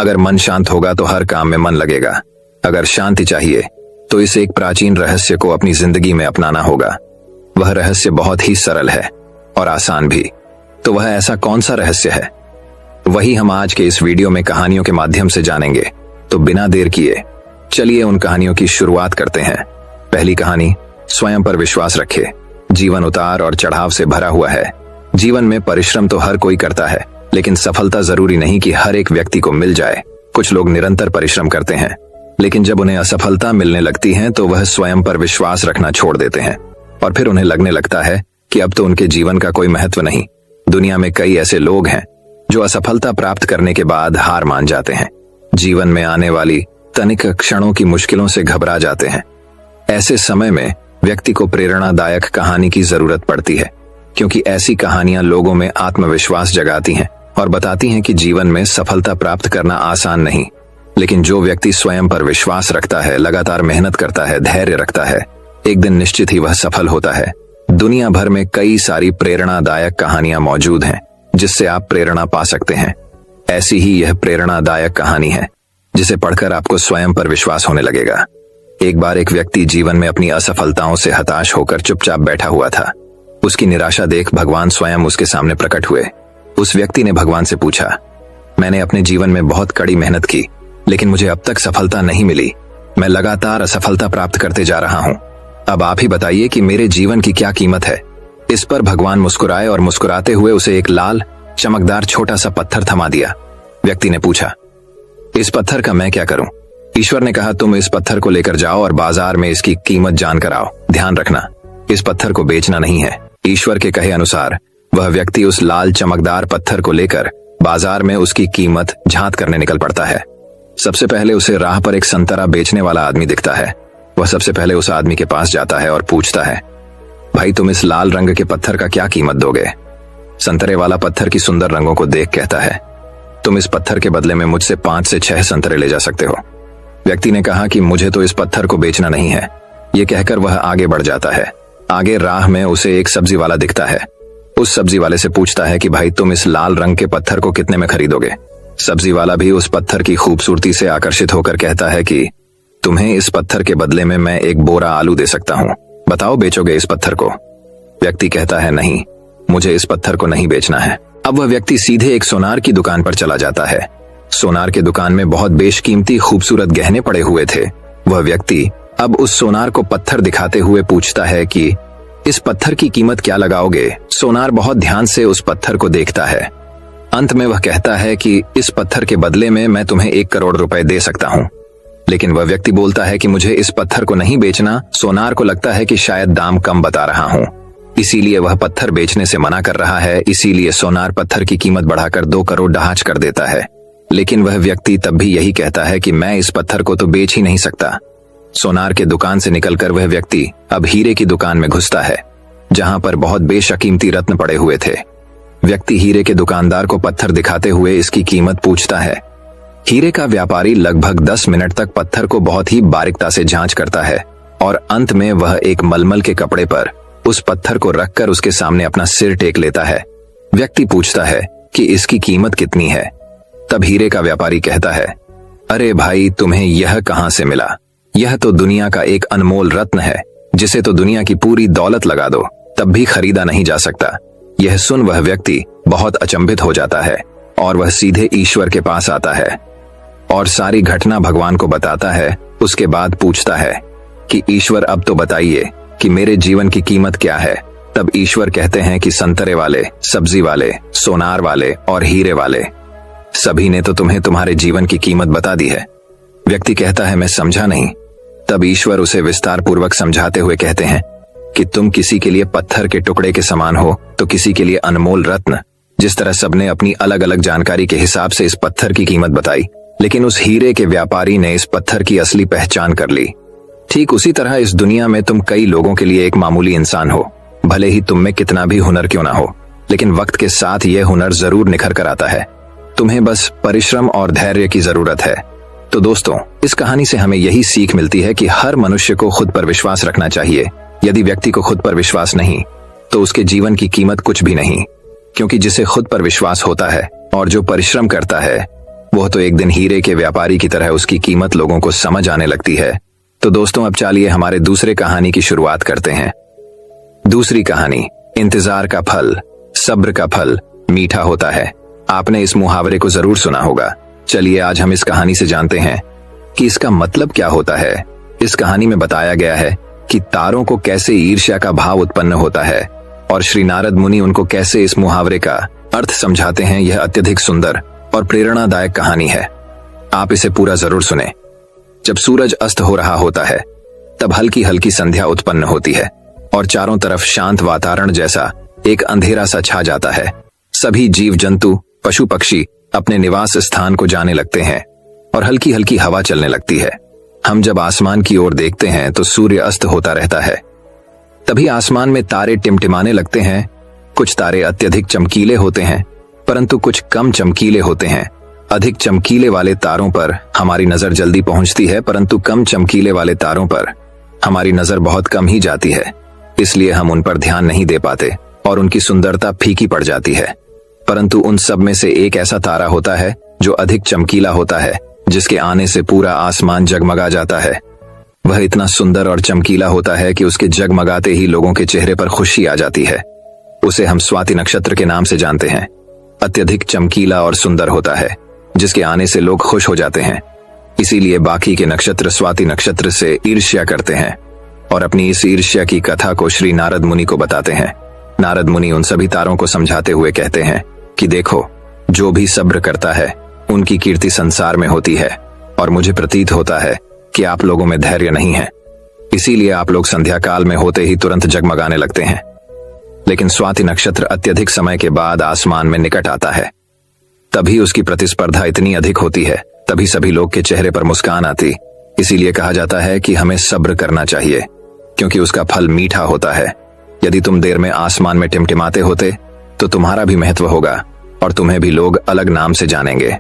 अगर मन शांत होगा तो हर काम में मन लगेगा। अगर शांति चाहिए तो इस एक प्राचीन रहस्य को अपनी जिंदगी में अपनाना होगा। वह रहस्य बहुत ही सरल है और आसान भी। तो वह ऐसा कौन सा रहस्य है, वही हम आज के इस वीडियो में कहानियों के माध्यम से जानेंगे। तो बिना देर किए चलिए उन कहानियों की शुरुआत करते हैं। पहली कहानी, स्वयं पर विश्वास रखे। जीवन उतार और चढ़ाव से भरा हुआ है। जीवन में परिश्रम तो हर कोई करता है, लेकिन सफलता जरूरी नहीं कि हर एक व्यक्ति को मिल जाए। कुछ लोग निरंतर परिश्रम करते हैं, लेकिन जब उन्हें असफलता मिलने लगती है तो वह स्वयं पर विश्वास रखना छोड़ देते हैं और फिर उन्हें लगने लगता है कि अब तो उनके जीवन का कोई महत्व नहीं। दुनिया में कई ऐसे लोग हैं जो असफलता प्राप्त करने के बाद हार मान जाते हैं। जीवन में आने वाली तनिक क्षणों की मुश्किलों से घबरा जाते हैं। ऐसे समय में व्यक्ति को प्रेरणादायक कहानी की जरूरत पड़ती है, क्योंकि ऐसी कहानियां लोगों में आत्मविश्वास जगाती हैं और बताती हैं कि जीवन में सफलता प्राप्त करना आसान नहीं, लेकिन जो व्यक्ति स्वयं पर विश्वास रखता है, लगातार मेहनत करता है, धैर्य रखता है, एक दिन निश्चित ही वह सफल होता है। दुनिया भर में कई सारी प्रेरणादायक कहानियां मौजूद हैं जिससे आप प्रेरणा पा सकते हैं। ऐसी ही यह प्रेरणादायक कहानी है जिसे पढ़कर आपको स्वयं पर विश्वास होने लगेगा। एक बार एक व्यक्ति जीवन में अपनी असफलताओं से हताश होकर चुपचाप बैठा हुआ था। उसकी निराशा देख भगवान स्वयं उसके सामने प्रकट हुए। उस व्यक्ति ने भगवान से पूछा, मैंने अपने जीवन में बहुत कड़ी मेहनत की, लेकिन मुझे अब तक सफलता नहीं मिली। मैं लगातार असफलता प्राप्त करते जा रहा हूँ। अब आप ही बताइए कि मेरे जीवन की क्या कीमत है। इस पर भगवान मुस्कुराए और मुस्कुराते हुए उसे एक लाल चमकदार छोटा सा पत्थर थमा दिया। व्यक्ति ने पूछा, इस पत्थर का मैं क्या करूं? ईश्वर ने कहा, तुम इस पत्थर को लेकर जाओ और बाजार में इसकी कीमत जानकर आओ। ध्यान रखना, इस पत्थर को बेचना नहीं है। ईश्वर के कहे अनुसार वह व्यक्ति उस लाल चमकदार पत्थर को लेकर बाजार में उसकी कीमत झांत करने निकल पड़ता है। सबसे पहले उसे राह पर एक संतरा बेचने वाला आदमी दिखता है। वह सबसे पहले उस आदमी के पास जाता है और पूछता है, भाई तुम इस लाल रंग के पत्थर का क्या कीमत दोगे? संतरे वाला पत्थर की सुंदर रंगों को देख कहता है, तुम इस पत्थर के बदले में मुझसे 5 से 6 संतरे ले जा सकते हो। व्यक्ति ने कहा कि मुझे तो इस पत्थर को बेचना नहीं है। ये कहकर वह आगे बढ़ जाता है। आगे राह में उसे एक सब्जी वाला दिखता है। उस सब्जी वाले से पूछता है कि भाई तुम इस लाल रंग के पत्थर को कितने में खरीदोगे? सब्जी वाला भी उस पत्थर की खूबसूरती से आकर्षित होकर कहता है कि तुम्हें इस पत्थर के बदले में मैं एक बोरा आलू दे सकता हूँ। बताओ, बेचोगे इस पत्थर को? व्यक्ति कहता है, नहीं, मुझे इस पत्थर को नहीं बेचना है। अब वह व्यक्ति सीधे एक सोनार की दुकान पर चला जाता है। सोनार के दुकान में बहुत बेशकीमती खूबसूरत गहने पड़े हुए थे। वह व्यक्ति अब उस सोनार को पत्थर दिखाते हुए पूछता है कि इस पत्थर की कीमत क्या लगाओगे? सोनार बहुत ध्यान से उस पत्थर को देखता है। अंत में वह कहता है कि इस पत्थर के बदले में मैं तुम्हें 1 करोड़ रुपए दे सकता हूँ। लेकिन वह व्यक्ति बोलता है कि मुझे इस पत्थर को नहीं बेचना। सोनार को लगता है कि शायद दाम कम बता रहा हूँ, इसीलिए वह पत्थर बेचने से मना कर रहा है। इसीलिए सोनार पत्थर की कीमत बढ़ाकर 2 करोड़ डहाच कर देता है। लेकिन वह व्यक्ति तब भी यही कहता है कि मैं इस पत्थर को तो बेच ही नहीं सकता। सोनार के दुकान से निकलकर वह व्यक्ति अब हीरे की दुकान में घुसता है, जहां पर बहुत बेशकीमती रत्न पड़े हुए थे। व्यक्ति हीरे के दुकानदार को पत्थर दिखाते हुए इसकी कीमत पूछता है। हीरे का व्यापारी लगभग 10 मिनट तक पत्थर को बहुत ही बारीकता से जांच करता है और अंत में वह एक मलमल के कपड़े पर उस पत्थर को रखकर उसके सामने अपना सिर टेक लेता है। व्यक्ति पूछता है कि इसकी कीमत कितनी है? तब हीरे का व्यापारी कहता है, अरे भाई, तुम्हें यह कहां से मिला? यह तो दुनिया का एक अनमोल रत्न है, जिसे तो दुनिया की पूरी दौलत लगा दो तब भी खरीदा नहीं जा सकता। यह सुन वह व्यक्ति बहुत अचंभित हो जाता है और वह सीधे ईश्वर के पास आता है और सारी घटना भगवान को बताता है। उसके बाद पूछता है कि ईश्वर, अब तो बताइए कि मेरे जीवन की कीमत क्या है? तब ईश्वर कहते हैं कि संतरे वाले, सब्जी वाले, सोनार वाले और हीरे वाले, सभी ने तो तुम्हें तुम्हारे जीवन की कीमत बता दी है। व्यक्ति कहता है, मैं समझा नहीं। तब ईश्वर उसे विस्तार पूर्वक समझाते हुए कहते हैं कि तुम किसी के लिए पत्थर के टुकड़े के समान हो तो किसी के लिए अनमोल रत्न। जिस तरह सबने अपनी अलग अलग जानकारी के हिसाब से इस पत्थर की कीमत बताई, लेकिन उस हीरे के व्यापारी ने इस पत्थर की असली पहचान कर ली। ठीक उसी तरह इस दुनिया में तुम कई लोगों के लिए एक मामूली इंसान हो। भले ही तुम में कितना भी हुनर क्यों ना हो, लेकिन वक्त के साथ यह हुनर जरूर निखर कर आता है। तुम्हें बस परिश्रम और धैर्य की जरूरत है। तो दोस्तों, इस कहानी से हमें यही सीख मिलती है कि हर मनुष्य को खुद पर विश्वास रखना चाहिए। यदि व्यक्ति को खुद पर विश्वास नहीं तो उसके जीवन की कीमत कुछ भी नहीं, क्योंकि जिसे खुद पर विश्वास होता है और जो परिश्रम करता है वह तो एक दिन हीरे के व्यापारी की तरह उसकी कीमत लोगों को समझ आने लगती है। तो दोस्तों अब चलिए हमारे दूसरे कहानी की शुरुआत करते हैं। दूसरी कहानी, इंतजार का फल, सब्र का फल मीठा होता है। आपने इस मुहावरे को जरूर सुना होगा। चलिए आज हम इस कहानी से जानते हैं कि इसका मतलब क्या होता है। इस कहानी में बताया गया है कि तारों को कैसे ईर्ष्या का भाव उत्पन्न होता है और श्री नारद मुनि उनको कैसे इस मुहावरे का अर्थ समझाते हैं। यह अत्यधिक सुंदर और प्रेरणादायक कहानी है। आप इसे पूरा जरूर सुने। जब सूरज अस्त हो रहा होता है तब हल्की हल्की संध्या उत्पन्न होती है और चारों तरफ शांत वातावरण जैसा एक अंधेरा सा छा जाता है। सभी जीव जंतु, पशु पक्षी अपने निवास स्थान को जाने लगते हैं और हल्की हल्की हवा चलने लगती है। हम जब आसमान की ओर देखते हैं तो सूर्य अस्त होता रहता है। तभी आसमान में तारे टिमटिमाने लगते हैं। कुछ तारे अत्यधिक चमकीले होते हैं परंतु कुछ कम चमकीले होते हैं। अधिक चमकीले वाले तारों पर हमारी नजर जल्दी पहुंचती है परंतु कम चमकीले वाले तारों पर हमारी नजर बहुत कम ही जाती है। इसलिए हम उन पर ध्यान नहीं दे पाते और उनकी सुंदरता फीकी पड़ जाती है। परंतु उन सब में से एक ऐसा तारा होता है जो अधिक चमकीला होता है, जिसके आने से पूरा आसमान जगमगा जाता है। वह इतना सुंदर और चमकीला होता है कि उसके जगमगाते ही लोगों के चेहरे पर खुशी आ जाती है। उसे हम स्वाति नक्षत्र के नाम से जानते हैं। अत्यधिक चमकीला और सुंदर होता है, जिसके आने से लोग खुश हो जाते हैं। इसीलिए बाकी के नक्षत्र स्वाति नक्षत्र से ईर्ष्या करते हैं और अपनी इस ईर्ष्या की कथा को श्री नारद मुनि को बताते हैं। नारद मुनि उन सभी तारों को समझाते हुए कहते हैं कि देखो, जो भी सब्र करता है उनकी कीर्ति संसार में होती है और मुझे प्रतीत होता है कि आप लोगों में धैर्य नहीं है। इसीलिए आप लोग संध्या काल में होते ही तुरंत जगमगाने लगते हैं। लेकिन स्वाति नक्षत्र अत्यधिक समय के बाद आसमान में निकट आता है। तभी उसकी प्रतिस्पर्धा इतनी अधिक होती है, तभी सभी लोग के चेहरे पर मुस्कान आती। इसीलिए कहा जाता है कि हमें सब्र करना चाहिए क्योंकि उसका फल मीठा होता है। यदि तुम देर में आसमान में टिमटिमाते होते तो तुम्हारा भी महत्व होगा और तुम्हें भी लोग अलग नाम से जानेंगे।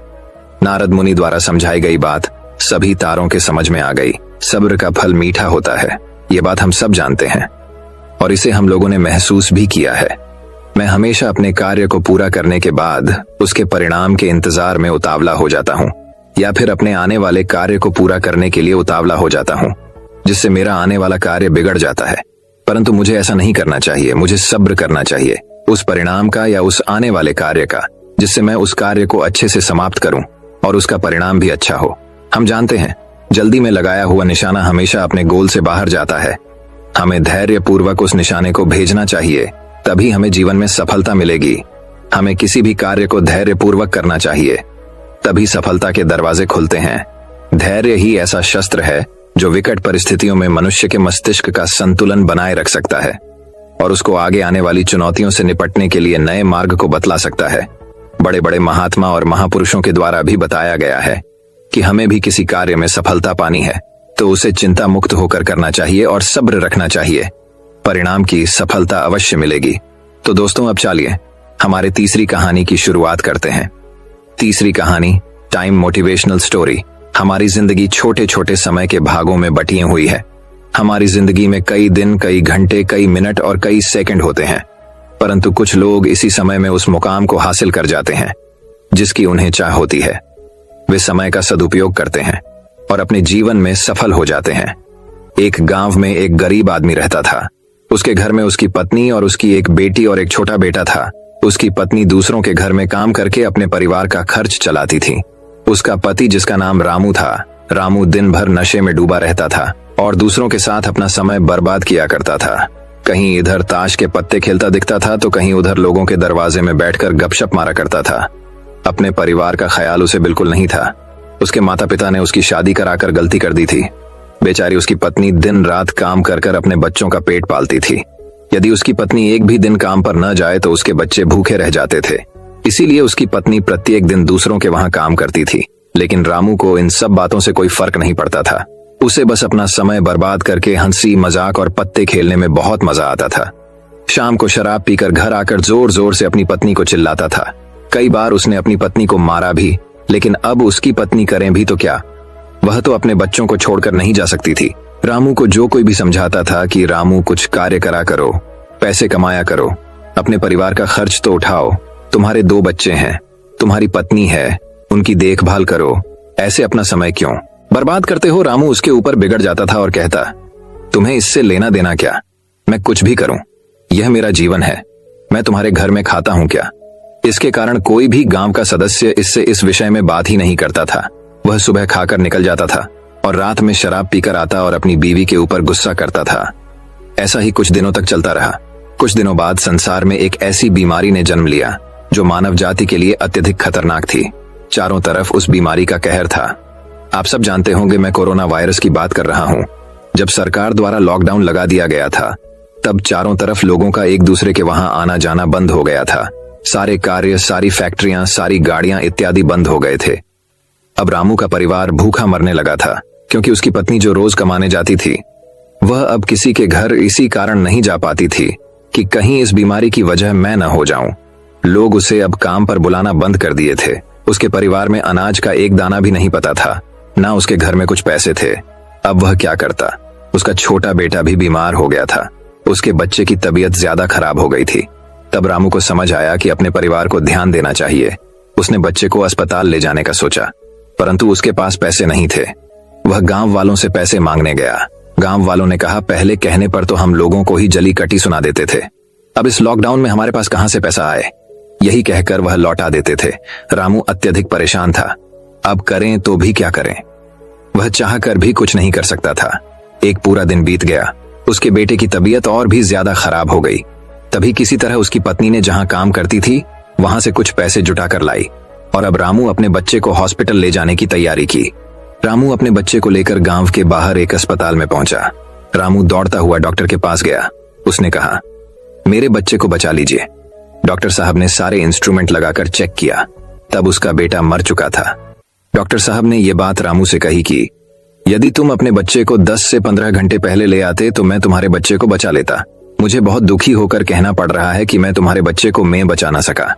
नारद मुनि द्वारा समझाई गई बात सभी तारों के समझ में आ गई। सब्र का फल मीठा होता है, ये बात हम सब जानते हैं और इसे हम लोगों ने महसूस भी किया है। मैं हमेशा अपने कार्य को पूरा करने के बाद उसके परिणाम के इंतजार में उतावला हो जाता हूँ या फिर अपने आने वाले कार्य को पूरा करने के लिए उतावला हो जाता हूँ, जिससे मेरा आने वाला कार्य बिगड़ जाता है। परंतु मुझे ऐसा नहीं करना चाहिए। मुझे सब्र करना चाहिए उस परिणाम का या उस आने वाले कार्य का, जिससे मैं उस कार्य को अच्छे से समाप्त करूं और उसका परिणाम भी अच्छा हो। हम जानते हैं जल्दी में लगाया हुआ निशाना हमेशा अपने गोल से बाहर जाता है। हमें धैर्य पूर्वक उस निशाने को भेजना चाहिए, तभी हमें जीवन में सफलता मिलेगी। हमें किसी भी कार्य को धैर्य पूर्वक करना चाहिए, तभी सफलता के दरवाजे खुलते हैं। धैर्य ही ऐसा शस्त्र है जो विकट परिस्थितियों में मनुष्य के मस्तिष्क का संतुलन बनाए रख सकता है और उसको आगे आने वाली चुनौतियों से निपटने के लिए नए मार्ग को बतला सकता है। बड़े बड़े महात्मा और महापुरुषों के द्वारा भी बताया गया है कि हमें भी किसी कार्य में सफलता पानी है तो उसे चिंता मुक्त होकर करना चाहिए और सब्र रखना चाहिए। परिणाम की सफलता अवश्य मिलेगी। तो दोस्तों अब चलिए हमारे तीसरी कहानी की शुरुआत करते हैं। तीसरी कहानी, टाइम मोटिवेशनल स्टोरी। हमारी जिंदगी छोटे छोटे समय के भागों में बटी हुई है। हमारी जिंदगी में कई दिन, कई घंटे, कई मिनट और कई सेकंड होते हैं, परंतु कुछ लोग इसी समय में उस मुकाम को हासिल कर जाते हैं जिसकी उन्हें चाह होती है। वे समय का सदुपयोग करते हैं और अपने जीवन में सफल हो जाते हैं। एक गांव में एक गरीब आदमी रहता था। उसके घर में उसकी पत्नी और उसकी एक बेटी और एक छोटा बेटा था। उसकी पत्नी दूसरों के घर में काम करके अपने परिवार का खर्च चलाती थी। उसका पति, जिसका नाम रामू था, रामू दिन भर नशे में डूबा रहता था और दूसरों के साथ अपना समय बर्बाद किया करता था। कहीं इधर ताश के पत्ते खेलता दिखता था तो कहीं उधर लोगों के दरवाजे में बैठकर गपशप मारा करता था। अपने परिवार का ख्याल उसे बिल्कुल नहीं था। उसके माता पिता ने उसकी शादी कराकर गलती कर दी थी। बेचारी उसकी पत्नी दिन रात काम कर कर अपने बच्चों का पेट पालती थी। यदि उसकी पत्नी एक भी दिन काम पर न जाए तो उसके बच्चे भूखे रह जाते थे। इसीलिए उसकी पत्नी प्रत्येक दिन दूसरों के वहां काम करती थी। लेकिन रामू को इन सब बातों से कोई फर्क नहीं पड़ता था। उसे बस अपना समय बर्बाद करके हंसी मजाक और पत्ते खेलने में बहुत मजा आता था। शाम को शराब पीकर घर आकर जोर जोर से अपनी पत्नी को चिल्लाता था। कई बार उसने अपनी पत्नी को मारा भी, लेकिन अब उसकी पत्नी करें भी तो क्या, वह तो अपने बच्चों को छोड़कर नहीं जा सकती थी। रामू को जो कोई भी समझाता था कि रामू कुछ कार्य करा करो, पैसे कमाया करो, अपने परिवार का खर्च तो उठाओ, तुम्हारे 2 बच्चे हैं, तुम्हारी पत्नी है, उनकी देखभाल करो, ऐसे अपना समय क्यों बर्बाद करते हो? रामू उसके ऊपर बिगड़ जाता था और कहता, तुम्हें इससे लेना देना क्या? मैं कुछ भी करूं, यह मेरा जीवन है। मैं तुम्हारे घर में खाता हूं क्या? इसके कारण कोई भी गांव का सदस्य इससे इस विषय में बात ही नहीं करता था। वह सुबह खाकर निकल जाता था और रात में शराब पीकर आता और अपनी बीवी के ऊपर गुस्सा करता था। ऐसा ही कुछ दिनों तक चलता रहा। कुछ दिनों बाद संसार में एक ऐसी बीमारी ने जन्म लिया जो मानव जाति के लिए अत्यधिक खतरनाक थी। चारों तरफ उस बीमारी का कहर था। आप सब जानते होंगे मैं कोरोना वायरस की बात कर रहा हूं। जब सरकार द्वारा लॉकडाउन लगा दिया गया था तब चारों तरफ लोगों का एक दूसरे के वहां आना जाना बंद हो गया था। सारे कार्य, सारी फैक्ट्रियां, सारी गाड़ियां इत्यादि बंद हो गए थे। अब रामू का परिवार भूखा मरने लगा था क्योंकि उसकी पत्नी जो रोज कमाने जाती थी वह अब किसी के घर इसी कारण नहीं जा पाती थी कि कहीं इस बीमारी की वजह मैं न हो जाऊं। लोग उसे अब काम पर बुलाना बंद कर दिए थे। उसके परिवार में अनाज का एक दाना भी नहीं पता था, ना उसके घर में कुछ पैसे थे। अब वह क्या करता? उसका छोटा बेटा भी बीमार हो गया था। उसके बच्चे की तबीयत ज्यादा खराब हो गई थी। तब रामू को समझ आया कि अपने परिवार को ध्यान देना चाहिए। उसने बच्चे को अस्पताल ले जाने का सोचा, परंतु उसके पास पैसे नहीं थे। वह गांव वालों से पैसे मांगने गया। गांव वालों ने कहा, पहले कहने पर तो हम लोगों को ही जली कटी सुना देते थे, अब इस लॉकडाउन में हमारे पास कहां से पैसा आए? यही कहकर वह लौटा देते थे। रामू अत्यधिक परेशान था। अब करें तो भी क्या करें? वह चाहकर भी कुछ नहीं कर सकता था। एक पूरा दिन बीत गया। उसके बेटे की तबीयत और भी ज्यादा खराब हो गई। तभी किसी तरह उसकी पत्नी ने जहां काम करती थी वहां से कुछ पैसे जुटाकर लाई और अब रामू अपने बच्चे को हॉस्पिटल ले जाने की तैयारी की। रामू अपने बच्चे को लेकर गांव के बाहर एक अस्पताल में पहुंचा। रामू दौड़ता हुआ डॉक्टर के पास गया। उसने कहा, मेरे बच्चे को बचा लीजिए। डॉक्टर साहब ने सारे इंस्ट्रूमेंट लगाकर चेक किया, तब उसका बेटा मर चुका था। डॉक्टर साहब ने यह बात रामू से कही कि यदि तुम अपने बच्चे को 10 से 15 घंटे पहले ले आते तो मैं तुम्हारे बच्चे को बचा लेता। मुझे बहुत दुखी होकर कहना पड़ रहा है कि मैं तुम्हारे बच्चे को मैं बचा ना सका।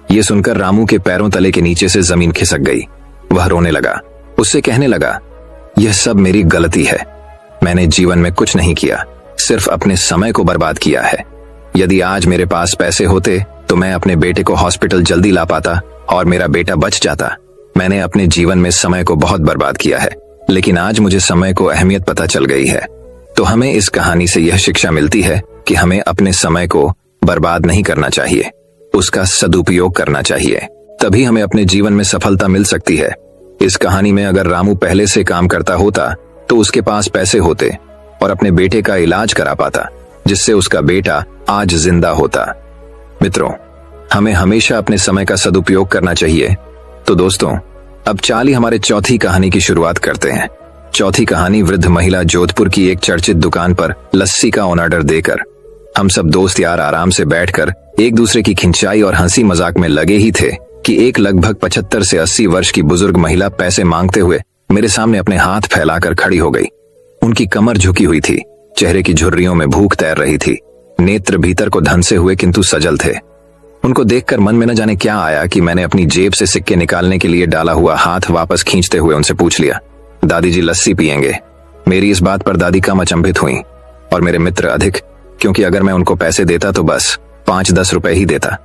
यह सुनकर रामू के पैरों तले के नीचे से जमीन खिसक गई। वह रोने लगा। उससे कहने लगा, यह सब मेरी गलती है। मैंने जीवन में कुछ नहीं किया, सिर्फ अपने समय को बर्बाद किया है। यदि आज मेरे पास पैसे होते तो मैं अपने बेटे को हॉस्पिटल जल्दी ला पाता और मेरा बेटा बच जाता। मैंने अपने जीवन में समय को बहुत बर्बाद किया है, लेकिन आज मुझे समय को अहमियत पता चल गई है। तो हमें इस कहानी से यह शिक्षा मिलती है कि हमें अपने समय को बर्बाद नहीं करना चाहिए, उसका सदुपयोग करना चाहिए। तभी हमें अपने जीवन में सफलता मिल सकती है। इस कहानी में अगर रामू पहले से काम करता होता तो उसके पास पैसे होते और अपने बेटे का इलाज करा पाता, जिससे उसका बेटा आज जिंदा होता। मित्रों, हमें हमेशा अपने समय का सदुपयोग करना चाहिए। तो दोस्तों, अब चलिए हमारे चौथी कहानी की शुरुआत करते हैं। चौथी कहानी वृद्ध महिला जोधपुर की एक चर्चित दुकान पर लस्सी का ऑर्डर देकर। हम सब दोस्त यार आराम से बैठकर एक दूसरे की खिंचाई और हंसी मजाक में लगे ही थे कि एक लगभग 75 से 80 वर्ष की बुजुर्ग महिला पैसे मांगते हुए मेरे सामने अपने हाथ फैलाकर खड़ी हो गई। उनकी कमर झुकी हुई थी, चेहरे की झुर्रियों में भूख तैर रही थी, नेत्र भीतर को धंसे हुए किंतु सजल थे। उनको देखकर मन में न जाने क्या आया कि मैंने अपनी जेब से सिक्के निकालने के लिए डाला हुआ हाथ वापस खींचते हुए उनसे पूछ लिया, दादी जी लस्सी पियेंगे? मेरी इस बात पर दादी कम अचंभित हुई और मेरे मित्र अधिक, क्योंकि अगर मैं उनको पैसे देता तो बस 5-10 रुपए ही देता,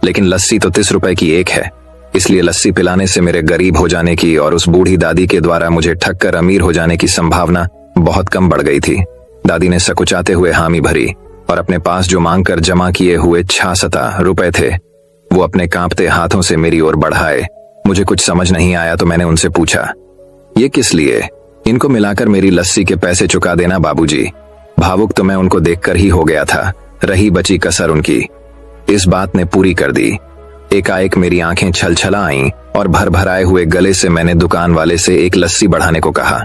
लेकिन लस्सी तो 30 रुपए की एक है। इसलिए लस्सी पिलाने से मेरे गरीब हो जाने की और उस बूढ़ी दादी के द्वारा मुझे ठग कर अमीर हो जाने की संभावना बहुत कम बढ़ गई थी। दादी ने सकुचाते हुए हामी भरी और अपने पास जो मांगकर जमा किए हुए 66 रुपए थे वो अपने कांपते हाथों से मेरी ओर बढ़ाए। मुझे कुछ समझ नहीं आया तो मैंने उनसे पूछा, ये किस लिए? इनको मिलाकर मेरी लस्सी के पैसे चुका देना बाबूजी। भावुक तो मैं उनको देखकर ही हो गया था, रही बची कसर उनकी। इस बात ने पूरी कर दी। एकाएक मेरी आंखें छलछला आईं और भर भराए हुए गले से मैंने दुकान वाले से एक लस्सी बढ़ाने को कहा।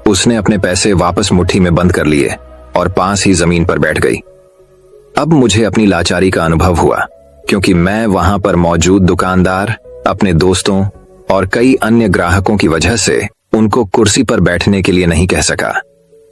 उसने अपने पैसे वापस मुट्ठी में बंद कर लिए और पास ही जमीन पर बैठ गई। अब मुझे अपनी लाचारी का अनुभव हुआ, क्योंकि मैं वहां पर मौजूद दुकानदार, अपने दोस्तों और कई अन्य ग्राहकों की वजह से उनको कुर्सी पर बैठने के लिए नहीं कह सका।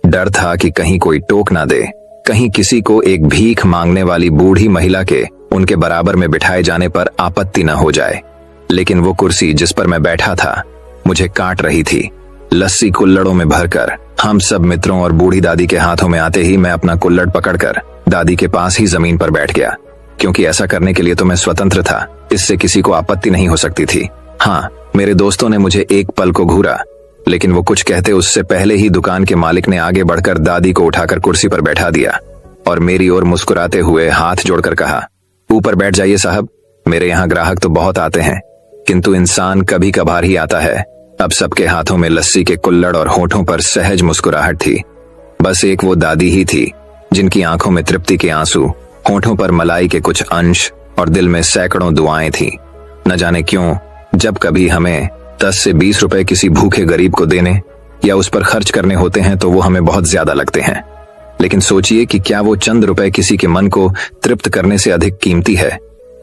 डर था कि कहीं कोई टोक ना दे, कहीं किसी को एक भीख मांगने वाली बूढ़ी महिला के उनके बराबर में बिठाए जाने पर आपत्ति न हो जाए। लेकिन वो कुर्सी जिस पर मैं बैठा था मुझे काट रही थी। लस्सी कुल्लड़ों में भरकर हम सब मित्रों और बूढ़ी दादी के हाथों में आते ही मैं अपना कुल्लड़ पकड़कर दादी के पास ही जमीन पर बैठ गया, क्योंकि ऐसा करने के लिए तो मैं स्वतंत्र था, इससे किसी को आपत्ति नहीं हो सकती थी। हाँ, मेरे दोस्तों ने मुझे एक पल को घूरा, लेकिन वो कुछ कहते उससे पहले ही दुकान के मालिक ने आगे बढ़कर दादी को उठाकर कुर्सी पर बैठा दिया और मेरी ओर मुस्कुराते हुए हाथ जोड़कर कहा, ऊपर बैठ जाइए साहब, मेरे यहाँ ग्राहक तो बहुत आते हैं, किंतु इंसान कभी कभार ही आता है। अब सबके हाथों में लस्सी के कुल्हड़ और होठों पर सहज मुस्कुराहट थी। बस एक वो दादी ही थी जिनकी आंखों में तृप्ति के आंसू, होठों पर मलाई के कुछ अंश और दिल में सैकड़ों दुआएं थी। न जाने क्यों जब कभी हमें 10 से 20 रुपए किसी भूखे गरीब को देने या उस पर खर्च करने होते हैं तो वो हमें बहुत ज्यादा लगते हैं। लेकिन सोचिए कि क्या वो चंद रुपए किसी के मन को तृप्त करने से अधिक कीमती है।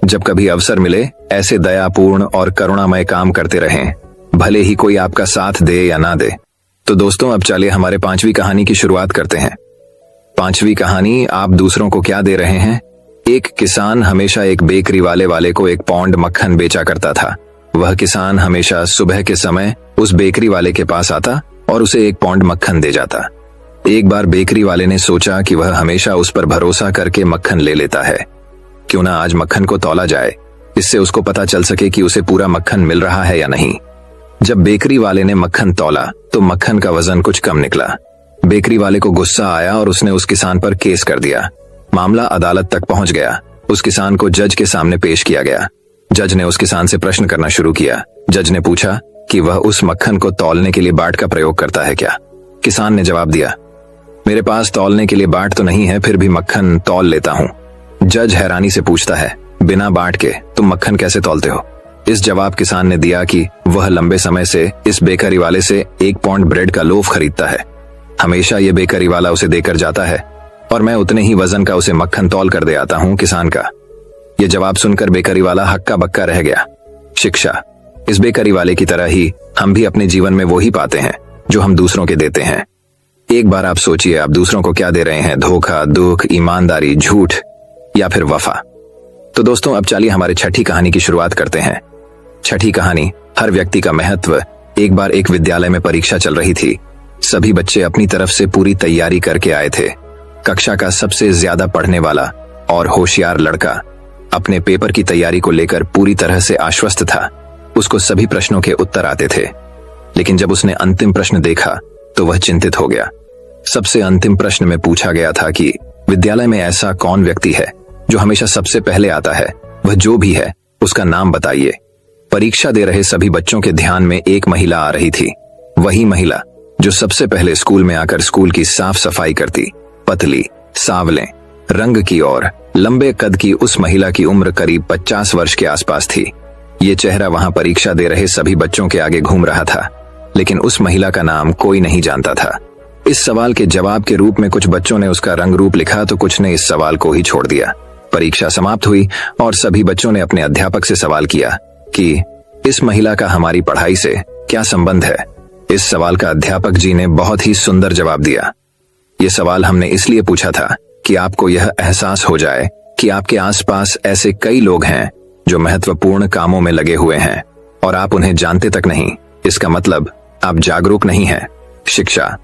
जब कभी अवसर मिले ऐसे दयापूर्ण और करुणामय काम करते रहें, भले ही कोई आपका साथ दे या ना दे। तो दोस्तों, अब चलिए हमारे 5वीं कहानी की शुरुआत करते हैं। 5वीं कहानी, आप दूसरों को क्या दे रहे हैं। एक किसान हमेशा एक बेकरी वाले को 1 पाउंड मक्खन बेचा करता था। वह किसान हमेशा सुबह के समय उस बेकरी वाले के पास आता और उसे 1 पाउंड मक्खन दे जाता। एक बार बेकरी वाले ने सोचा कि वह हमेशा उस पर भरोसा करके मक्खन ले लेता है, क्यों ना आज मक्खन को तौला जाए, इससे उसको पता चल सके कि उसे पूरा मक्खन मिल रहा है या नहीं। जब बेकरी वाले ने मक्खन तौला तो मक्खन का वजन कुछ कम निकला। बेकरी वाले को गुस्सा आया और उसने उस किसान पर केस कर दिया। मामला अदालत तक पहुंच गया। उस किसान को जज के सामने पेश किया गया। जज ने उस किसान से प्रश्न करना शुरू किया। जज ने पूछा कि वह उस मक्खन को तौलने के लिए बाट का प्रयोग करता है क्या। किसान ने जवाब दिया, मेरे पास तौलने के लिए बाट तो नहीं है, फिर भी मक्खन तौल लेता हूँ। जज हैरानी से पूछता है, बिना बाट के तुम मक्खन कैसे तौलते हो। इस जवाब किसान ने दिया कि वह लंबे समय से इस बेकरी वाले से 1 पाउंड ब्रेड का लोफ खरीदता है। हमेशा ये बेकरी वाला उसे देकर जाता है और मैं उतने ही वजन का उसे मक्खन तौल कर दे आता हूँ किसान का। यह जवाब सुनकर बेकरी वाला हक्का बक्का रह गया। शिक्षा, इस बेकरी वाले की तरह ही हम भी अपने जीवन में वो ही पाते हैं जो हम दूसरों के देते हैं। एक बार आप सोचिए, आप दूसरों को क्या दे रहे हैं, धोखा, दुख, ईमानदारी, झूठ या फिर वफा। तो दोस्तों, अब चलिए हमारी 6ठी कहानी की शुरुआत करते हैं। 6ठी कहानी, हर व्यक्ति का महत्व। एक बार एक विद्यालय में परीक्षा चल रही थी। सभी बच्चे अपनी तरफ से पूरी तैयारी करके आए थे। कक्षा का सबसे ज्यादा पढ़ने वाला और होशियार लड़का अपने पेपर की तैयारी को लेकर पूरी तरह से आश्वस्त था। उसको सभी प्रश्नों के उत्तर आते थे, लेकिन जब उसने अंतिम प्रश्न देखा तो वह चिंतित हो गया। सबसे अंतिम प्रश्न में पूछा गया था कि विद्यालय में ऐसा कौन व्यक्ति है जो हमेशा सबसे पहले आता है, वह जो भी है उसका नाम बताइए। परीक्षा दे रहे सभी बच्चों के ध्यान में एक महिला आ रही थी। वही महिला जो सबसे पहले स्कूल में आकर स्कूल की साफ सफाई करती। पतली, सांवले रंग की और लंबे कद की उस महिला की उम्र करीब 50 वर्ष के आसपास थी। ये चेहरा वहां परीक्षा दे रहे सभी बच्चों के आगे घूम रहा था, लेकिन उस महिला का नाम कोई नहीं जानता था। इस सवाल के जवाब के रूप में कुछ बच्चों ने उसका रंग रूप लिखा तो कुछ ने इस सवाल को ही छोड़ दिया। परीक्षा समाप्त हुई और सभी बच्चों ने अपने अध्यापक से सवाल किया कि इस महिला का हमारी पढ़ाई से क्या संबंध है। इस सवाल का अध्यापक जी ने बहुत ही सुंदर जवाब दिया। ये सवाल हमने इसलिए पूछा था कि आपको यह एहसास हो जाए कि आपके आसपास ऐसे कई लोग हैं जो महत्वपूर्ण कामों में लगे हुए हैं और आप उन्हें जानते तक नहीं। इसका मतलब आप जागरूक नहीं हैं। शिक्षा,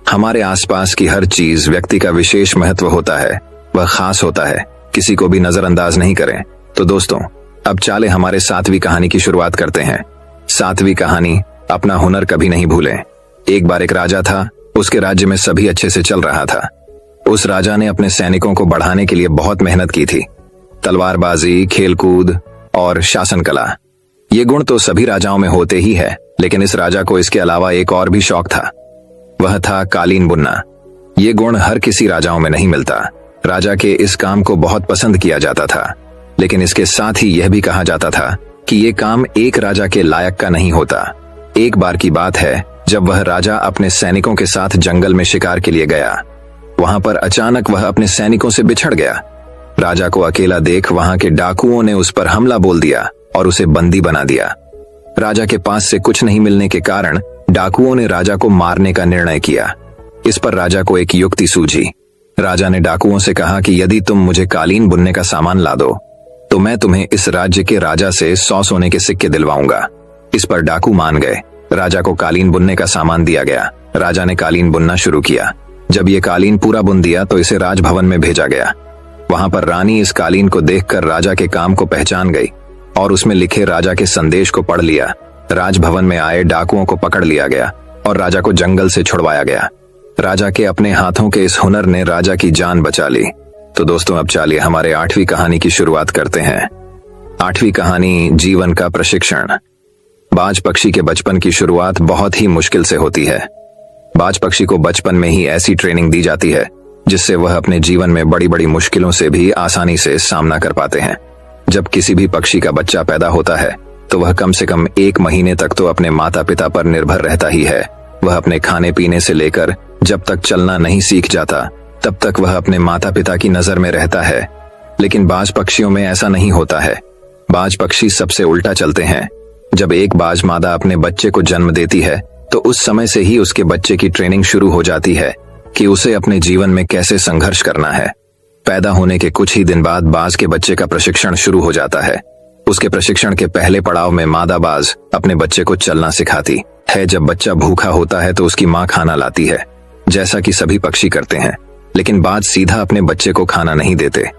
हमारे आसपास की हर चीज व्यक्ति का विशेष महत्व होता है, वह खास होता है, किसी को भी नजरअंदाज नहीं करें। तो दोस्तों, अब चले हमारे 7वीं कहानी की शुरुआत करते हैं। 7वीं कहानी, अपना हुनर कभी नहीं भूलें। एक बार एक राजा था। उसके राज्य में सभी अच्छे से चल रहा था। उस राजा ने अपने सैनिकों को बढ़ाने के लिए बहुत मेहनत की थी। तलवारबाजी, खेलकूद और शासन कला, ये गुण तो सभी राजाओं में होते ही है, लेकिन इस राजा को इसके अलावा एक और भी शौक था। वह था कालीन बुनना। ये गुण हर किसी राजाओं में नहीं मिलता। राजा के इस काम को बहुत पसंद किया जाता था, लेकिन इसके साथ ही यह भी कहा जाता था कि यह काम एक राजा के लायक का नहीं होता। एक बार की बात है जब वह राजा अपने सैनिकों के साथ जंगल में शिकार के लिए गया। वहां पर अचानक वह अपने सैनिकों से बिछड़ गया। राजा को अकेला देख वहां के डाकुओं ने उस पर हमला बोल दिया और उसे बंदी बना दिया। राजा के पास से कुछ नहीं मिलने के कारण डाकुओं ने राजा को मारने का निर्णय किया। इस पर राजा को एक युक्ति सूझी। राजा ने डाकुओं से कहा कि यदि तुम मुझे कालीन बुनने का सामान ला दो तो मैं तुम्हें इस राज्य के राजा से 100 सोने के सिक्के दिलवाऊंगा। इस पर डाकू मान गए। राजा को कालीन बुनने का सामान दिया गया। राजा ने कालीन बुनना शुरू किया। जब ये कालीन पूरा बुन दिया तो इसे राजभवन में भेजा गया। वहां पर रानी इस कालीन को देखकर राजा के काम को पहचान गई और उसमें लिखे राजा के संदेश को पढ़ लिया। राजभवन में आए डाकुओं को पकड़ लिया गया और राजा को जंगल से छुड़वाया गया। राजा के अपने हाथों के इस हुनर ने राजा की जान बचा ली। तो दोस्तों, अब चलिए हमारे 8वीं कहानी की शुरुआत करते हैं। 8वीं कहानी, जीवन का प्रशिक्षण। बाज पक्षी के बचपन की शुरुआत बहुत ही मुश्किल से होती है। बाज पक्षी को बचपन में ही ऐसी ट्रेनिंग दी जाती है जिससे वह अपने जीवन में बड़ी बड़ी मुश्किलों से भी आसानी से सामना कर पाते हैं। जब किसी भी पक्षी का बच्चा पैदा होता है तो वह कम से कम 1 महीने तक तो अपने माता पिता पर निर्भर रहता ही है। वह अपने खाने पीने से लेकर जब तक चलना नहीं सीख जाता तब तक वह अपने माता पिता की नजर में रहता है। लेकिन बाज पक्षियों में ऐसा नहीं होता है। बाज पक्षी सबसे उल्टा चलते हैं। जब एक बाज मादा अपने बच्चे को जन्म देती है तो उस समय से ही उसके बच्चे की ट्रेनिंग शुरू हो जाती है कि उसे अपने जीवन में कैसे संघर्ष करना है। पैदा होने के कुछ ही दिन बाद बाज के बच्चे का प्रशिक्षण शुरू हो जाता है। उसके प्रशिक्षण के पहले पड़ाव में मादा बाज अपने बच्चे को चलना सिखाती है। जब बच्चा भूखा होता है तो उसकी माँ खाना लाती है, जैसा कि सभी पक्षी करते हैं। लेकिन बाज सीधा अपने बच्चे को खाना नहीं देते।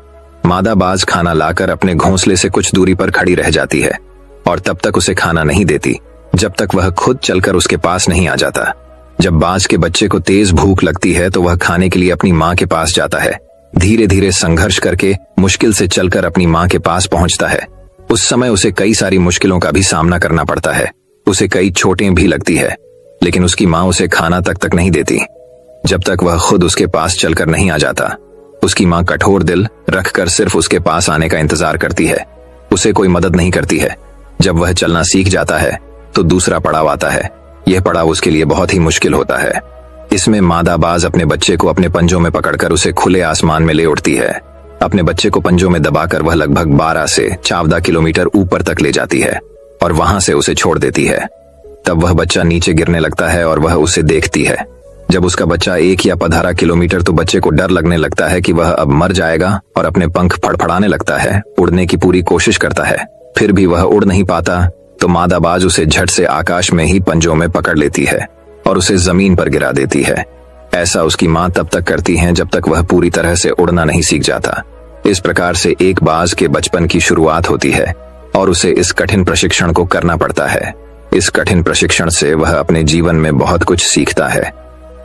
मादा बाज खाना लाकर अपने घोंसले से कुछ दूरी पर खड़ी रह जाती है और तब तक उसे खाना नहीं देती जब तक वह खुद चलकर उसके पास नहीं आ जाता। जब बाज के बच्चे को तेज भूख लगती है तो वह खाने के लिए अपनी माँ के पास जाता है। धीरे धीरे संघर्ष करके मुश्किल से चलकर अपनी माँ के पास पहुंचता है। उस समय उसे कई सारी मुश्किलों का भी सामना करना पड़ता है। उसे कई चोटें भी लगती है, लेकिन उसकी माँ उसे खाना तक नहीं देती जब तक वह खुद उसके पास चलकर नहीं आ जाता। उसकी माँ कठोर दिल रखकर सिर्फ उसके पास आने का इंतजार करती है, उसे कोई मदद नहीं करती है। जब वह चलना सीख जाता है तो दूसरा पड़ाव आता है। यह पड़ाव उसके लिए बहुत ही मुश्किल होता है। इसमें मादा बाज अपने बच्चे को अपने पंजों में पकड़कर उसे खुले आसमान में ले उड़ती है। अपने बच्चे को पंजों में दबाकर वह लगभग 12 से 14 किलोमीटर ऊपर तक ले जाती है और वहां से उसे छोड़ देती है। तब वह बच्चा नीचे गिरने लगता है और वह उसे देखती है। जब उसका बच्चा 1 या 15 किलोमीटर तो बच्चे को डर लगने लगता है कि वह अब मर जाएगा और अपने पंख फड़फड़ाने लगता है। उड़ने की पूरी कोशिश करता है, फिर भी वह उड़ नहीं पाता। तो मादा बाज उसे झट से आकाश में ही पंजों में पकड़ लेती है और उसे जमीन पर गिरा देती है। ऐसा उसकी माँ तब तक करती है जब तक वह पूरी तरह से उड़ना नहीं सीख जाता। इस प्रकार से एक बाज के बचपन की शुरुआत होती है और उसे इस कठिन प्रशिक्षण को करना पड़ता है। इस कठिन प्रशिक्षण से वह अपने जीवन में बहुत कुछ सीखता है।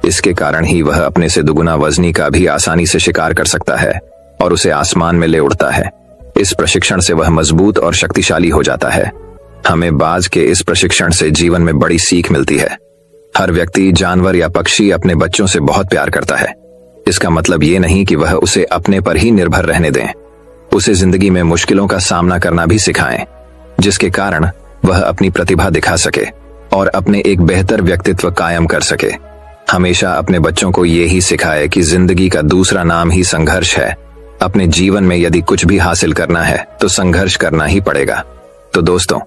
इसके कारण ही वह अपने से दुगुना वजनी का भी आसानी से शिकार कर सकता है और उसे आसमान में ले उड़ता है। इस प्रशिक्षण से वह मजबूत और शक्तिशाली हो जाता है। हमें बाज के इस प्रशिक्षण से जीवन में बड़ी सीख मिलती है। हर व्यक्ति, जानवर या पक्षी अपने बच्चों से बहुत प्यार करता है। इसका मतलब ये नहीं कि वह उसे अपने पर ही निर्भर रहने दें। उसे जिंदगी में मुश्किलों का सामना करना भी सिखाएं, जिसके कारण वह अपनी प्रतिभा दिखा सके और अपने एक बेहतर व्यक्तित्व कायम कर सके। हमेशा अपने बच्चों को ये ही सिखाए कि जिंदगी का दूसरा नाम ही संघर्ष है। अपने जीवन में यदि कुछ भी हासिल करना है तो संघर्ष करना ही पड़ेगा। तो दोस्तों,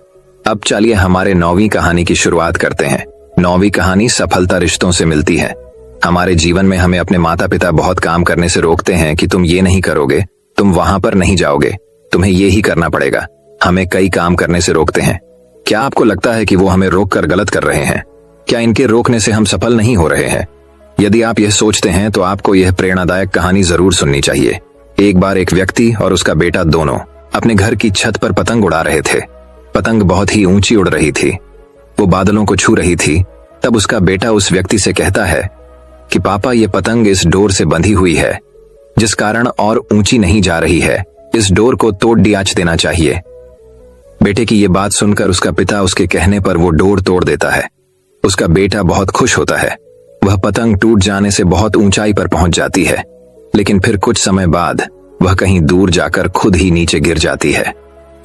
अब चलिए हमारे 9वीं कहानी की शुरुआत करते हैं। 9वीं कहानी, सफलता रिश्तों से मिलती है। हमारे जीवन में हमें अपने माता पिता बहुत काम करने से रोकते हैं कि तुम ये नहीं करोगे, तुम वहां पर नहीं जाओगे, तुम्हें ये ही करना पड़ेगा। हमें कई काम करने से रोकते हैं। क्या आपको लगता है कि वो हमें रोक कर गलत कर रहे हैं? क्या इनके रोकने से हम सफल नहीं हो रहे हैं? यदि आप यह सोचते हैं तो आपको यह प्रेरणादायक कहानी जरूर सुननी चाहिए। एक बार एक व्यक्ति और उसका बेटा दोनों अपने घर की छत पर पतंग उड़ा रहे थे। पतंग बहुत ही ऊंची उड़ रही थी, वो बादलों को छू रही थी। तब उसका बेटा उस व्यक्ति से कहता है कि पापा, ये पतंग इस डोर से बंधी हुई है, जिस कारण और ऊंची नहीं जा रही है। इस डोर को तोड़ दिया देना चाहिए। बेटे की ये बात सुनकर उसका पिता उसके कहने पर वो डोर तोड़ देता है। उसका बेटा बहुत खुश होता है। वह पतंग टूट जाने से बहुत ऊंचाई पर पहुंच जाती है, लेकिन फिर कुछ समय बाद वह कहीं दूर जाकर खुद ही नीचे गिर जाती है।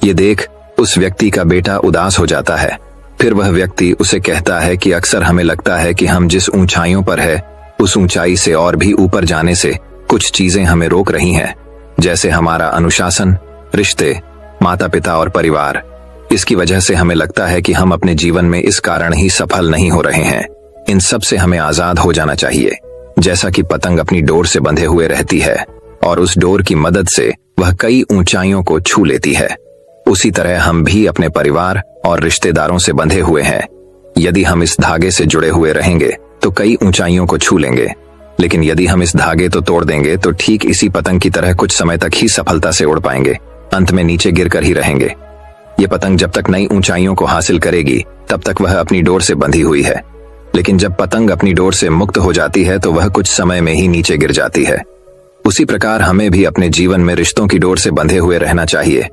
ये देख उस व्यक्ति का बेटा उदास हो जाता है। फिर वह व्यक्ति उसे कहता है कि अक्सर हमें लगता है कि हम जिस ऊंचाइयों पर है उस ऊंचाई से और भी ऊपर जाने से कुछ चीजें हमें रोक रही हैं, जैसे हमारा अनुशासन, रिश्ते, माता पिता और परिवार। इसकी वजह से हमें लगता है कि हम अपने जीवन में इस कारण ही सफल नहीं हो रहे हैं। इन सब से हमें आजाद हो जाना चाहिए। जैसा कि पतंग अपनी डोर से बंधे हुए रहती है और उस डोर की मदद से वह कई ऊंचाइयों को छू लेती है, उसी तरह हम भी अपने परिवार और रिश्तेदारों से बंधे हुए हैं। यदि हम इस धागे से जुड़े हुए रहेंगे तो कई ऊंचाइयों को छू लेंगे, लेकिन यदि हम इस धागे तो तोड़ देंगे तो ठीक इसी पतंग की तरह कुछ समय तक ही सफलता से उड़ पाएंगे, अंत में नीचे गिरकर ही रहेंगे। ये पतंग जब तक नई ऊंचाइयों को हासिल करेगी तब तक वह अपनी डोर से बंधी हुई है, लेकिन जब पतंग अपनी डोर से मुक्त हो जाती है तो वह कुछ समय में ही नीचे गिर जाती है। उसी प्रकार हमें भी अपने जीवन में रिश्तों की डोर से बंधे हुए रहना चाहिए,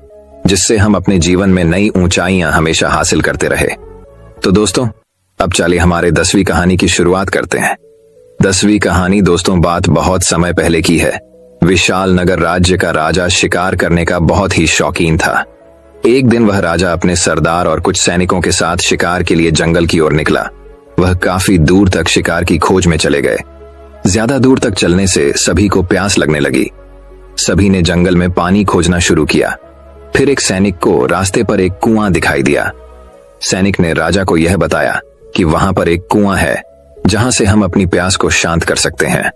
जिससे हम अपने जीवन में नई ऊंचाइयां हमेशा हासिल करते रहे। तो दोस्तों, अब चलिए हमारे 10वीं कहानी की शुरुआत करते हैं। 10वीं कहानी दोस्तों बात बहुत समय पहले की है। विशाल नगर राज्य का राजा शिकार करने का बहुत ही शौकीन था। एक दिन वह राजा अपने सरदार और कुछ सैनिकों के साथ शिकार के लिए जंगल की ओर निकला। वह काफी दूर तक शिकार की खोज में चले गए। ज्यादा दूर तक चलने से सभी को प्यास लगने लगी। सभी ने जंगल में पानी खोजना शुरू किया। फिर एक सैनिक को रास्ते पर एक कुआं दिखाई दिया। सैनिक ने राजा को यह बताया कि वहां पर एक कुआं है जहां से हम अपनी प्यास को शांत कर सकते हैं।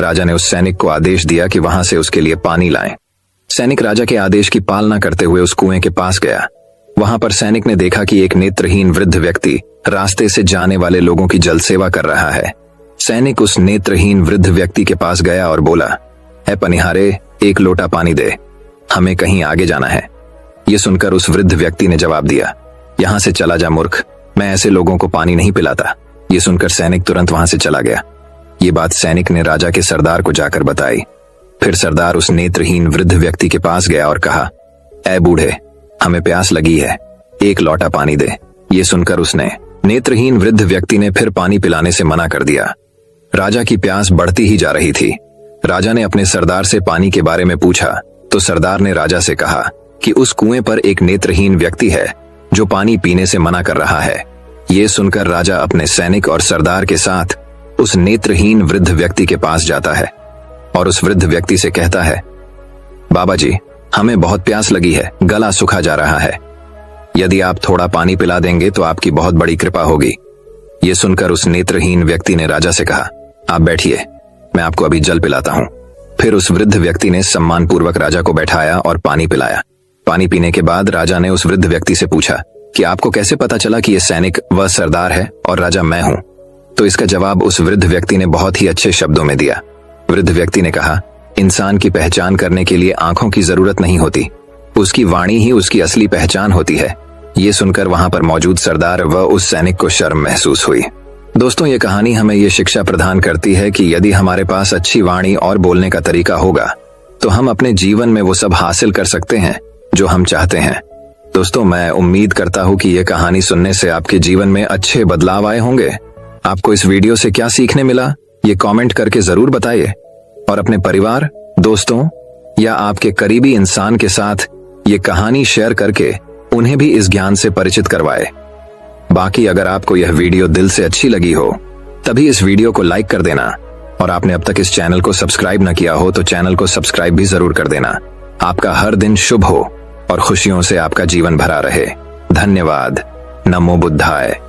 राजा ने उस सैनिक को आदेश दिया कि वहां से उसके लिए पानी लाएं। सैनिक राजा के आदेश की पालना करते हुए उस कुएं के पास गया। वहां पर सैनिक ने देखा कि एक नेत्रहीन वृद्ध व्यक्ति रास्ते से जाने वाले लोगों की जल सेवा कर रहा है। सैनिक उस नेत्रहीन वृद्ध व्यक्ति के पास गया और बोला, "ऐ पनिहारे, एक लोटा पानी दे, हमें कहीं आगे जाना है।" यह सुनकर उस वृद्ध व्यक्ति ने जवाब दिया, "यहां से चला जा मूर्ख, मैं ऐसे लोगों को पानी नहीं पिलाता।" यह सुनकर सैनिक तुरंत वहां से चला गया। ये बात सैनिक ने राजा के सरदार को जाकर बताई। फिर सरदार उस नेत्रहीन वृद्ध व्यक्ति के पास गया और कहा, "ऐ बूढ़े, हमें प्यास लगी है, एक लोटा पानी दे।" ये सुनकर उसने नेत्रहीन वृद्ध व्यक्ति ने फिर पानी पिलाने से मना कर दिया। राजा की प्यास बढ़ती ही जा रही थी। राजा ने अपने सरदार से पानी के बारे में पूछा तो सरदार ने राजा से कहा कि उस कुएं पर एक नेत्रहीन व्यक्ति है जो पानी पीने से मना कर रहा है। ये सुनकर राजा अपने सैनिक और सरदार के साथ उस नेत्रहीन वृद्ध व्यक्ति के पास जाता है और उस वृद्ध व्यक्ति से कहता है, "बाबा जी, हमें बहुत प्यास लगी है, गला सूखा जा रहा है। यदि आप थोड़ा पानी पिला देंगे तो आपकी बहुत बड़ी कृपा होगी।" यह सुनकर उस नेत्रहीन व्यक्ति ने राजा से कहा, "आप बैठिए, मैं आपको अभी जल पिलाता हूं।" फिर उस वृद्ध व्यक्ति ने सम्मानपूर्वक राजा को बैठाया और पानी पिलाया। पानी पीने के बाद राजा ने उस वृद्ध व्यक्ति से पूछा कि आपको कैसे पता चला कि यह सैनिक वह सरदार है और राजा मैं हूं? तो इसका जवाब उस वृद्ध व्यक्ति ने बहुत ही अच्छे शब्दों में दिया। वृद्ध व्यक्ति ने कहा, "इंसान की पहचान करने के लिए आंखों की जरूरत नहीं होती, उसकी वाणी ही उसकी असली पहचान होती है।" ये सुनकर वहां पर मौजूद सरदार व उस सैनिक को शर्म महसूस हुई। दोस्तों, ये कहानी हमें ये शिक्षा प्रदान करती है कि यदि हमारे पास अच्छी वाणी और बोलने का तरीका होगा तो हम अपने जीवन में वो सब हासिल कर सकते हैं जो हम चाहते हैं। दोस्तों, मैं उम्मीद करता हूं कि यह कहानी सुनने से आपके जीवन में अच्छे बदलाव आए होंगे। आपको इस वीडियो से क्या सीखने मिला, ये कमेंट करके जरूर बताइए और अपने परिवार, दोस्तों या आपके करीबी इंसान के साथ ये कहानी शेयर करके उन्हें भी इस ज्ञान से परिचित करवाए। बाकी अगर आपको यह वीडियो दिल से अच्छी लगी हो तभी इस वीडियो को लाइक कर देना और आपने अब तक इस चैनल को सब्सक्राइब न किया हो तो चैनल को सब्सक्राइब भी जरूर कर देना। आपका हर दिन शुभ हो और खुशियों से आपका जीवन भरा रहे। धन्यवाद। नमो बुद्धाय।